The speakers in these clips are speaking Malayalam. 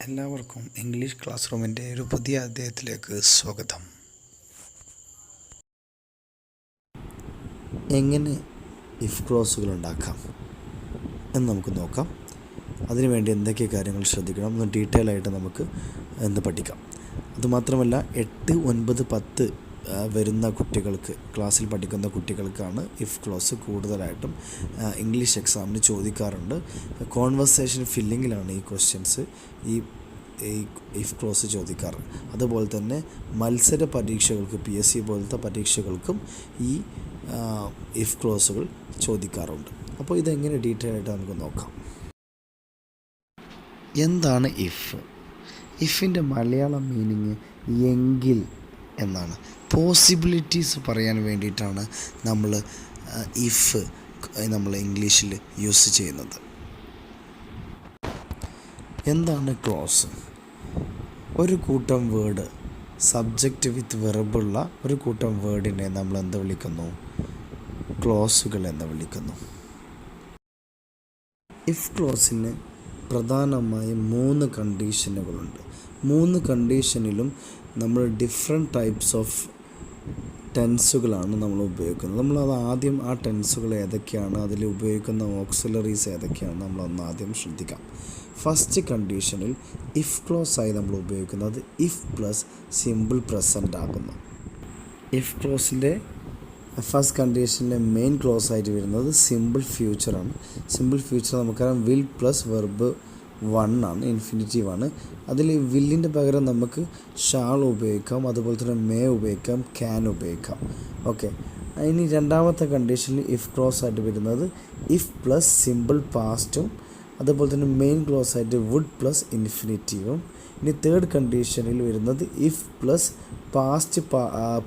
എല്ലാവർക്കും ഇംഗ്ലീഷ് ക്ലാസ് റൂമിൻ്റെ ഒരു പുതിയ അധ്യായത്തിലേക്ക് സ്വാഗതം. എങ്ങനെ ഇഫ് ക്ലോസുകൾ ഉണ്ടാക്കാം എന്ന് നമുക്ക് നോക്കാം. അതിനുവേണ്ടി എന്തൊക്കെ കാര്യങ്ങൾ ശ്രദ്ധിക്കണം എന്ന് ഡീറ്റെയിൽ ആയിട്ട് നമുക്ക് പഠിക്കാം. അതുമാത്രമല്ല 8, 9, 10 വരുന്ന കുട്ടികൾക്ക്, ക്ലാസ്സിൽ പഠിക്കുന്ന കുട്ടികൾക്കാണ് ഇഫ് ക്ലോസ് കൂടുതലായിട്ടും ഇംഗ്ലീഷ് എക്സാമിന് ചോദിക്കാറുണ്ട്. കോൺവെർസേഷൻ ഫില്ലിങ്ങിലാണ് ഈ ക്വസ്റ്റ്യൻസ്, ഈ ഇഫ് ക്ലോസ് ചോദിക്കാറ്. അതുപോലെ തന്നെ മത്സര പരീക്ഷകൾക്ക്, PSC പോലത്തെ പരീക്ഷകൾക്കും ഈ ഇഫ് ക്ലോസുകൾ ചോദിക്കാറുണ്ട്. അപ്പോൾ ഇതെങ്ങനെ ഡീറ്റെയിൽ ആയിട്ട് നമുക്ക് നോക്കാം. എന്താണ് ഇഫ്? ഇഫിൻ്റെ മലയാളം മീനിങ് എങ്കിൽ എന്നാണ്. പോസിബിലിറ്റീസ് പറയാൻ വേണ്ടിയിട്ടാണ് നമ്മൾ ഇഫ് നമ്മൾ ഇംഗ്ലീഷിൽ യൂസ് ചെയ്യുന്നത്. എന്താണ് ക്ലോസ്? ഒരു കൂട്ടം വേർഡ്, സബ്ജക്റ്റ് വിത്ത് വെർബുള്ള ഒരു കൂട്ടം വേർഡിനെ നമ്മൾ എന്ത് വിളിക്കുന്നു? ക്ലോസുകൾ എന്ന് വിളിക്കുന്നു. ഇഫ് ക്ലോസിന് പ്രധാനമായും 3 കണ്ടീഷനുകളുണ്ട്. 3 കണ്ടീഷനിലും നമ്മൾ ഡിഫറെൻറ്റ് ടൈപ്സ് ഓഫ് ടെൻസുകളാണ് നമ്മൾ ഉപയോഗിക്കുന്നത്. നമ്മളത് ആദ്യം ആ ടെൻസുകൾ ഏതൊക്കെയാണ്, അതിൽ ഉപയോഗിക്കുന്ന ഓക്സിലറീസ് ഏതൊക്കെയാണ് നമ്മളൊന്ന് ആദ്യം ശ്രദ്ധിക്കാം. ഫസ്റ്റ് കണ്ടീഷനിൽ ഇഫ് ക്ലോസ് ആയി നമ്മൾ ഉപയോഗിക്കുന്നത് ഇഫ് പ്ലസ് സിമ്പിൾ പ്രസൻ്റ് ആകുന്നു. ഇഫ് ക്ലോസിൻ്റെ ഫസ്റ്റ് കണ്ടീഷനിലെ മെയിൻ ക്ലോസ് ആയിട്ട് വരുന്നത് സിമ്പിൾ ഫ്യൂച്ചറാണ്. സിമ്പിൾ ഫ്യൂച്ചർ നമുക്കറിയാം വിൽ പ്ലസ് വെർബ് 1 ആണ്, ഇൻഫിനിറ്റീവ് ആണ്. അതിൽ വില്ലിൻ്റെ പകരം നമുക്ക് ഷാൾ ഉപയോഗിക്കാം, അതുപോലെ തന്നെ മേ ഉപയോഗിക്കാം, ക്യാൻ ഉപയോഗിക്കാം. ഓക്കെ, ഇനി രണ്ടാമത്തെ കണ്ടീഷനിൽ ഇഫ് ക്ലോസ് ആയിട്ട് വരുന്നത് ഇഫ് പ്ലസ് സിമ്പിൾ പാസ്റ്റും അതുപോലെ തന്നെ മെയിൻ ക്ലോസ് ആയിട്ട് വുഡ് പ്ലസ് ഇൻഫിനിറ്റീവും. ഇനി തേർഡ് കണ്ടീഷനിൽ വരുന്നത് ഇഫ് പ്ലസ് പാസ്റ്റ്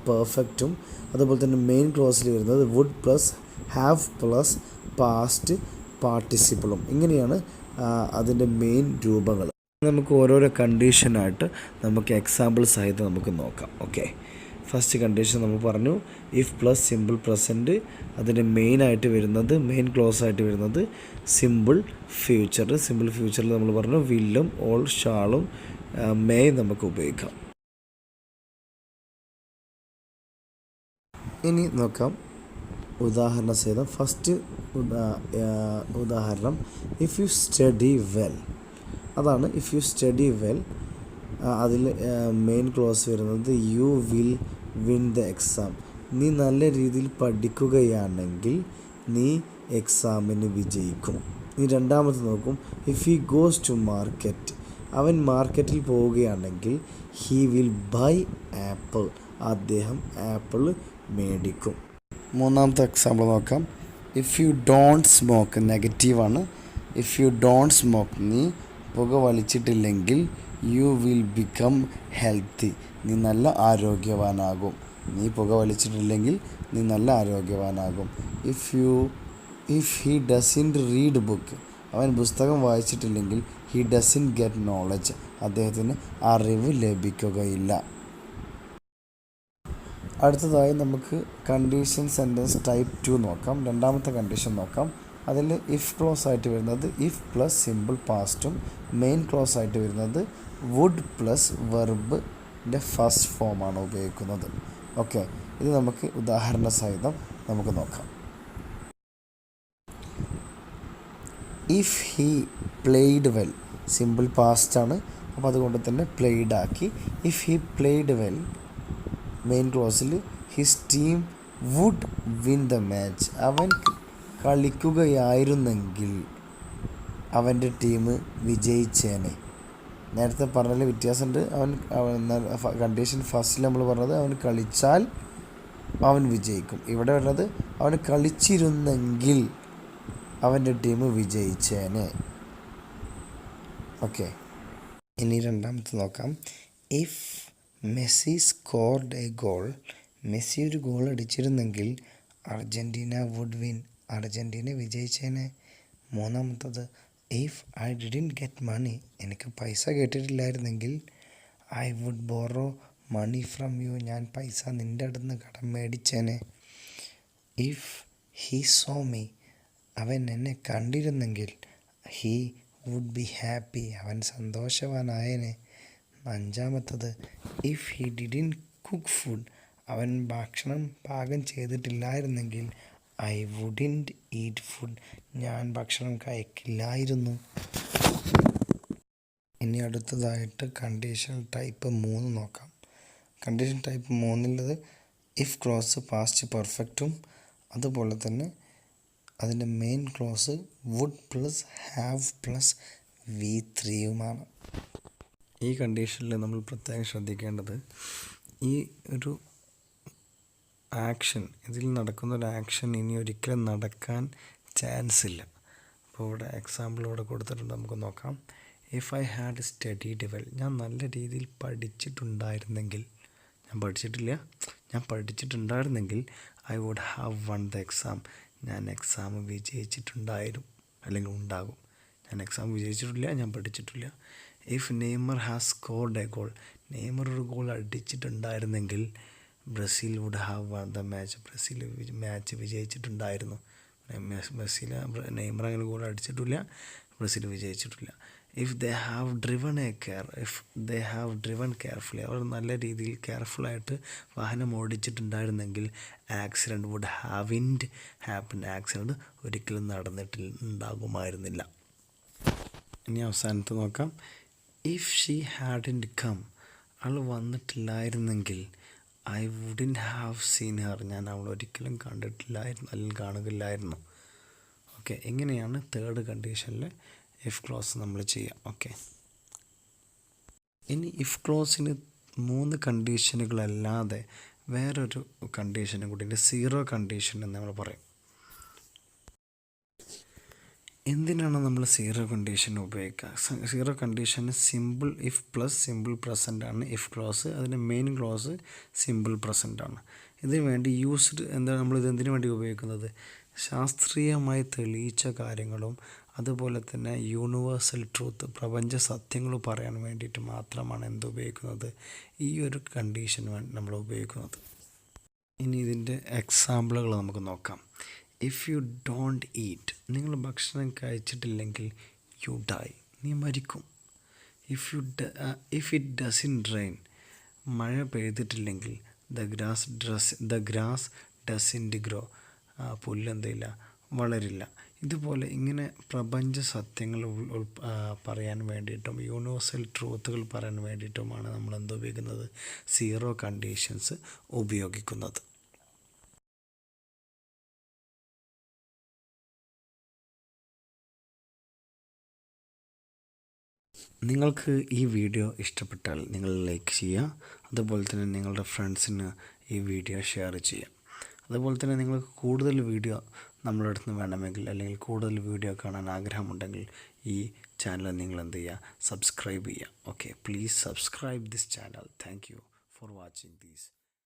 പെർഫെക്റ്റും അതുപോലെ തന്നെ മെയിൻ ക്ലോസിൽ വരുന്നത് would plus have plus past പാർട്ടിസിപ്പിളും. ഇങ്ങനെയാണ് അതിൻ്റെ മെയിൻ രൂപങ്ങൾ. നമുക്ക് ഓരോരോ കണ്ടീഷനായിട്ട് നമുക്ക് എക്സാമ്പിൾ സഹിതം നമുക്ക് നോക്കാം. ഓക്കെ, ഫസ്റ്റ് കണ്ടീഷൻ നമ്മൾ പറഞ്ഞു ഇഫ് പ്ലസ് സിമ്പിൾ പ്രസൻറ്റ്. അതിൻ്റെ മെയിനായിട്ട് വരുന്നത്, മെയിൻ ക്ലോസ് ആയിട്ട് വരുന്നത് സിമ്പിൾ ഫ്യൂച്ചർ. സിമ്പിൾ ഫ്യൂച്ചറിൽ നമ്മൾ പറഞ്ഞു വില്ലും ഓൾ ഷാളും മേ നമുക്ക് ഉപയോഗിക്കാം. ഇനി നോക്കാം ഉദാഹരണ സഹിതം. ഫസ്റ്റ് ഉദാഹരണം ഇഫ് യു സ്റ്റഡി വെൽ. അതാണ് ഇഫ് യു സ്റ്റഡി വെൽ. അതിൽ മെയിൻ ക്ലോസ് വരുന്നത് you will win the exam. നീ നല്ല രീതിയിൽ പഠിക്കുകയാണെങ്കിൽ നീ എക്സാമിന് വിജയിക്കും. നീ രണ്ടാമത്തെ നോക്കും if he goes to market. അവൻ മാർക്കറ്റിൽ പോവുകയാണെങ്കിൽ ഹി വിൽ ബൈ ആപ്പിൾ. അദ്ദേഹം ആപ്പിൾ മേടിക്കും. മൂന്നാമത്തെ എക്സാമ്പിൾ നോക്കാം. ഇഫ് യു ഡോണ്ട് സ്മോക്ക്, നെഗറ്റീവാണ്. ഇഫ് യു ഡോണ്ട് സ്മോക്ക്, നീ പുക വലിച്ചിട്ടില്ലെങ്കിൽ യു വിൽ ബിക്കം ഹെൽത്തി. നീ നല്ല ആരോഗ്യവാനാകും. നീ പുക വലിച്ചിട്ടില്ലെങ്കിൽ നീ നല്ല ആരോഗ്യവാനാകും. If he doesn't read book. അവൻ പുസ്തകം വായിച്ചിട്ടില്ലെങ്കിൽ ഹി ഡസൻറ്റ് ഗെറ്റ് നോളജ്. അദ്ദേഹത്തിന് അറിവ് ലഭിക്കുകയില്ല. അടുത്തതായി നമുക്ക് കണ്ടീഷൻ സെൻറ്റൻസ് ടൈപ്പ് 2 നോക്കാം. രണ്ടാമത്തെ കണ്ടീഷൻ നോക്കാം. അതിൽ ഇഫ് ക്ലോസ് ആയിട്ട് വരുന്നത് ഇഫ് പ്ലസ് സിമ്പിൾ പാസ്റ്റും മെയിൻ ക്ലോസ് ആയിട്ട് വരുന്നത് വുഡ് പ്ലസ് വെർബിൻ്റെ ഫസ്റ്റ് ഫോമാണ് ഉപയോഗിക്കുന്നത്. ഓക്കെ, ഇത് നമുക്ക് ഉദാഹരണ സഹിതം നമുക്ക് നോക്കാം. If he played well, simple പാസ്റ്റാണ്, അപ്പോൾ അതുകൊണ്ട് തന്നെ പ്ലേഡ് ആക്കി. If he played well, main ക്ലോസിൽ his team would win the match. അവൻ കളിക്കുകയായിരുന്നെങ്കിൽ അവൻ്റെ ടീം വിജയിച്ചേനെ. നേരത്തെ പറഞ്ഞതിൽ വ്യത്യാസമുണ്ട്. കണ്ടീഷൻ ഫസ്റ്റിൽ നമ്മൾ പറഞ്ഞത് അവൻ കളിച്ചാൽ അവൻ വിജയിക്കും. ഇവിടെ പറഞ്ഞത് അവൻ കളിച്ചിരുന്നെങ്കിൽ അവൻ്റെ ടീം വിജയിച്ചേനെ. ഓക്കെ, ഇനി രണ്ടാമത്തെ നോക്കാം. If Messi scored a goal. Messi ഒരു ഗോൾ അടിച്ചിരുന്നെങ്കിൽ അർജൻറ്റീന വുഡ് വിൻ. അർജൻറ്റീന വിജയിച്ചേനെ. മൂന്നാമത്തത് if I didn't get money. എനിക്ക് പൈസ കിട്ടിയിട്ടില്ലായിരുന്നെങ്കിൽ I would borrow money from you. ഞാൻ പൈസ നിൻ്റെ അടുത്ത് നിന്ന് കടം മേടിച്ചേനെ. If he saw me. അവൻ എന്നെ കണ്ടിരുന്നെങ്കിൽ ഹി വുഡ് ബി ഹാപ്പി, അവൻ സന്തോഷവാനായേനെ. അഞ്ചാമത്തത്, if he didn't cook food, അവൻ ഭക്ഷണം പാകം ചെയ്തിട്ടില്ലായിരുന്നെങ്കിൽ ഐ വുഡിൻറ്റ് ഈറ്റ് ഫുഡ്, ഞാൻ ഭക്ഷണം കഴിക്കില്ലായിരുന്നു. ഇനി അടുത്തതായിട്ട് കണ്ടീഷണൽ ടൈപ്പ് 3 നോക്കാം. Condition type 3 if clause past പെർഫെക്റ്റും അതുപോലെ തന്നെ അതിൻ്റെ main clause would plus have plus V3യുമാണ്. ഈ കണ്ടീഷനിൽ നമ്മൾ പ്രത്യേകം ശ്രദ്ധിക്കേണ്ടത് ഈ ഒരു ആക്ഷൻ, ഇതിൽ നടക്കുന്നൊരു ആക്ഷൻ ഇനി ഒരിക്കലും നടക്കാൻ ചാൻസ് ഇല്ല. അപ്പോൾ ഇവിടെ എക്സാമ്പിൾ ഇവിടെ കൊടുത്തിട്ടുണ്ട്, നമുക്ക് നോക്കാം. If I had studied well, ഞാൻ നല്ല രീതിയിൽ പഠിച്ചിട്ടുണ്ടായിരുന്നെങ്കിൽ, ഞാൻ പഠിച്ചിട്ടുണ്ടായിരുന്നെങ്കിൽ I would have won the exam, ഞാൻ എക്സാം വിജയിച്ചിട്ടുണ്ടായിരുന്നു അല്ലെങ്കിൽ ഉണ്ടാകും. ഞാൻ എക്സാം വിജയിച്ചിട്ടില്ല, ഞാൻ പഠിച്ചിട്ടില്ല. If Neymar has scored a goal, Neymar ഒരു ഗോൾ അടിച്ചിട്ടുണ്ടായിരുന്നെങ്കിൽ Brazil would have won the match, Brazil match വിജയിച്ചിട്ടുണ്ടായിരുന്നു. നെയ്മർ അങ്ങനെ ഗോൾ അടിച്ചിട്ടില്ല, ബ്രസീൽ വിജയിച്ചിട്ടില്ല. If they have driven carefully, അവർ നല്ല രീതിയിൽ കെയർഫുള്ളായിട്ട് വാഹനം ഓടിച്ചിട്ടുണ്ടായിരുന്നെങ്കിൽ accident would haven't happen, accident ഒരിക്കലും നടന്നിട്ടുണ്ടാകുമായിരുന്നില്ല. ഇനി അവസാനത്ത് നോക്കാം. ഇഫ് ഷീ ഹാഡിൻറ്റ് കം, അവൾ വന്നിട്ടില്ലായിരുന്നെങ്കിൽ I wouldn't have seen her, ഞാൻ അവൾ ഒരിക്കലും കണ്ടിട്ടില്ലായിരുന്നു അല്ലെങ്കിൽ കാണുകയില്ലായിരുന്നു. ഓക്കെ, ഇങ്ങനെയാണ് തേർഡ് കണ്ടീഷനിൽ ഇഫ് ക്ലോസ് നമ്മൾ ചെയ്യുക. ഓക്കെ, ഇനി ഇഫ് ക്ലോസിന് 3 കണ്ടീഷനുകളല്ലാതെ വേറൊരു കണ്ടീഷനും കൂടി ഉണ്ട്, 0 കണ്ടീഷൻ എന്ന് നമ്മൾ പറയും. എന്തിനാണ് നമ്മൾ 0 കണ്ടീഷൻ ഉപയോഗിക്കുക? 0 കണ്ടീഷന് simple if plus simple present ആണ് ഇഫ് ക്ലോസ്, അതിൻ്റെ മെയിൻ ക്ലോസ് സിമ്പിൾ പ്രസൻ്റ് ആണ്. ഇതിനു വേണ്ടി നമ്മളിത് എന്തിനു വേണ്ടി ഉപയോഗിക്കുന്നത്? ശാസ്ത്രീയമായി തെളിയിച്ച കാര്യങ്ങളും അതുപോലെ തന്നെ യൂണിവേഴ്സൽ ട്രൂത്ത്, പ്രപഞ്ച സത്യങ്ങൾ പറയാൻ വേണ്ടിയിട്ട് മാത്രമാണ് ഉപയോഗിക്കുന്നത്, ഈ ഒരു കണ്ടീഷൻ നമ്മൾ ഉപയോഗിക്കുന്നത്. ഇനി ഇതിൻ്റെ എക്സാമ്പിളുകൾ നമുക്ക് നോക്കാം. ഇഫ് യു ഡോണ്ട് ഈറ്റ്, നിങ്ങൾ ഭക്ഷണം കഴിച്ചിട്ടില്ലെങ്കിൽ യു ഡൈ, നീ മരിക്കും. ഇഫ് ഇറ്റ് ഡസിൻ റെയിൻ, മഴ പെയ്തിട്ടില്ലെങ്കിൽ ദ ഗ്രാസ് ഡസിൻറ്റ് ഗ്രോ, പുല്ലെന്തില്ല, വളരില്ല. ഇതുപോലെ ഇങ്ങനെ പ്രപഞ്ച സത്യങ്ങൾ പറയാൻ വേണ്ടിയിട്ടും യൂണിവേഴ്സൽ ട്രൂത്തുകൾ പറയാൻ വേണ്ടിയിട്ടുമാണ് നമ്മൾ ഉപയോഗിക്കുന്നത്? 0 കണ്ടീഷൻസ് ഉപയോഗിക്കുന്നത്. നിങ്ങൾക്ക് ഈ വീഡിയോ ഇഷ്ടപ്പെട്ടാൽ നിങ്ങൾ ലൈക്ക് ചെയ്യുക, അതുപോലെ തന്നെ നിങ്ങളുടെ ഫ്രണ്ട്സിന് ഈ വീഡിയോ ഷെയർ ചെയ്യുക. അതുപോലെ തന്നെ നിങ്ങൾക്ക് കൂടുതൽ വീഡിയോ നമ്മുടെ അടുത്ത് നിന്ന് വേണമെങ്കിൽ അല്ലെങ്കിൽ കൂടുതൽ വീഡിയോ കാണാൻ ആഗ്രഹമുണ്ടെങ്കിൽ ഈ ചാനൽ നിങ്ങൾ സബ്സ്ക്രൈബ് ചെയ്യുക. Okay, please subscribe this channel. Thank you for watching these.